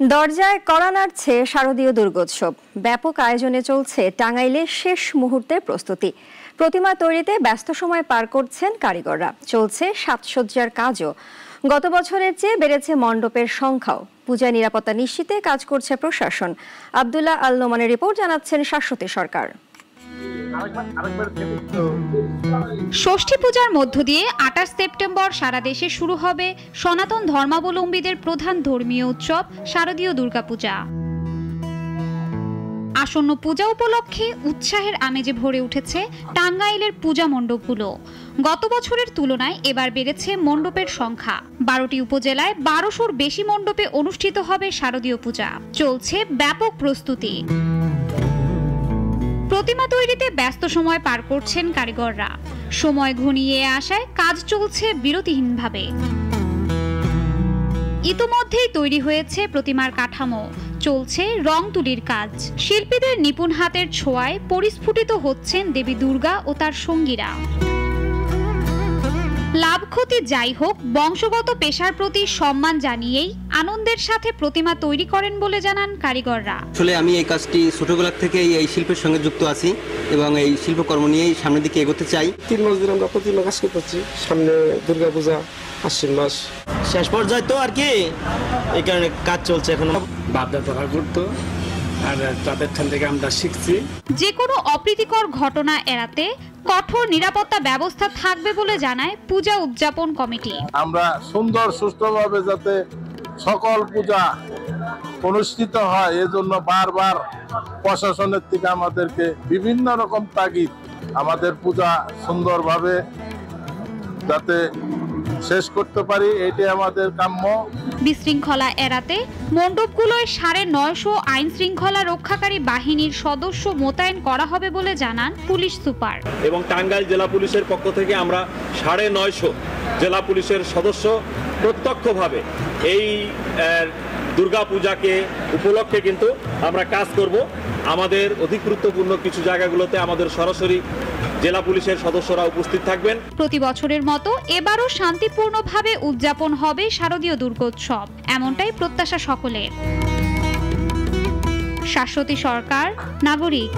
দরজায় কড়া নাড়ছে শারদীয় দুর্গোৎসব। ব্যাপক আয়োজনে চলছে টাঙ্গাইলে শেষ মুহূর্তের প্রস্তুতি। প্রতিমা তৈরিতে ব্যস্ত সময় পার করছেন কারিগররা। চলছে সাজসজ্জার কাজও। গত বছরের চেয়ে বেড়েছে মণ্ডপের সংখ্যাও। পূজায় নিরাপত্তা নিশ্চিতে কাজ করছে প্রশাসন। আব্দুল্লাহ আল নোমানের রিপোর্ট, জানাচ্ছেন শাশ্বতী সরকার। ষষ্ঠী পূজার মধ্য দিয়ে ২৮ সেপ্টেম্বর সারা দেশে শুরু হবে সনাতন ধর্মাবলম্বীদের প্রধান ধর্মীয় উৎসব শারদীয় দুর্গাপূজা। আসন্ন পূজা উপলক্ষে উৎসাহের আমেজে ভরে উঠেছে টাঙ্গাইলের পূজা মণ্ডপগুলো। গত বছরের তুলনায় এবার বেড়েছে মণ্ডপের সংখ্যা। ১২টি উপজেলায় ১২০০-র বেশি মণ্ডপে অনুষ্ঠিত হবে শারদীয় পূজা। চলছে ব্যাপক প্রস্তুতি। প্রতিমা তৈরিতে ব্যস্ত সময় পার করছেন কারিগররা। সময় ঘনিয়ে আসায় কাজ চলছে বিরতিহীনভাবে। ইতোমধ্যেই তৈরি হয়েছে প্রতিমার কাঠামো। চলছে রং তুলির কাজ। শিল্পীদের নিপুণ হাতের ছোঁয়ায় পরিস্ফুটিত হচ্ছেন দেবী দুর্গা ও তার সঙ্গীরা। লাভ ক্ষতি যাই হোক, বংশগত পেশার প্রতি সম্মান জানিয়েই আনন্দের সাথে প্রতিমা তৈরি করেন বলে জানান কারিগররা। আসলে আমি এই কাজটি ছোটবেলা থেকেই এই শিল্পের সঙ্গে যুক্ত আছি এবং এই শিল্পকর্ম নিয়েই সামনের দিকে এগোতে চাই। ৩ মাস ধরে আমরা প্রতিমা কাজ করতেছি। সামনে দুর্গাপূজা, আশ্বিন মাস শেষ পর্যায়ে তো আর কি, এই কারণে কাজ চলছে এখন। বাপদাদারা করতো আর তাদের থেকে আমরা শিখছি। যে কোনো অপ্রীতিকর ঘটনা এড়াতে কঠোর নিরাপত্তা ব্যবস্থা থাকবে বলে জানায় পূজা উদযাপন কমিটি। আমরা সুন্দর সুষ্ঠুভাবে যাতে সকল পূজা অনুষ্ঠিত হয়, এজন্য বারবার প্রশাসনের থেকে আমাদেরকে বিভিন্ন রকম তাগিদ, আমাদের পূজা সুন্দরভাবে যাতে শেষ করতে পারি, এটাই আমাদের কাম্য। বিশৃঙ্খলা এড়াতে মণ্ডপগুলোয় ৯৫০ আইন শৃঙ্খলা রক্ষাকারী বাহিনীর সদস্য মোতায়েন করা হবে বলে জানান পুলিশ সুপার। এবং টাঙ্গাইল জেলা পুলিশের পক্ষ থেকে আমরা ৯৫০ জেলা পুলিশের সদস্য প্রত্যক্ষভাবে এই দুর্গাপূজাকে উপলক্ষে কিন্তু আমরা কাজ করব। আমাদের অধিক গুরুত্বপূর্ণ কিছু জায়গাগুলোতে আমাদের সরাসরি জেলা পুলিশের সদস্যরা উপস্থিত থাকবেন। প্রতি বছরের মতো এবারও শান্তিপূর্ণভাবে উদযাপন হবে শারদীয় দুর্গোৎসব, এমনটাই প্রত্যাশা সকলের। শাশ্বতী সরকার, নাগরিক।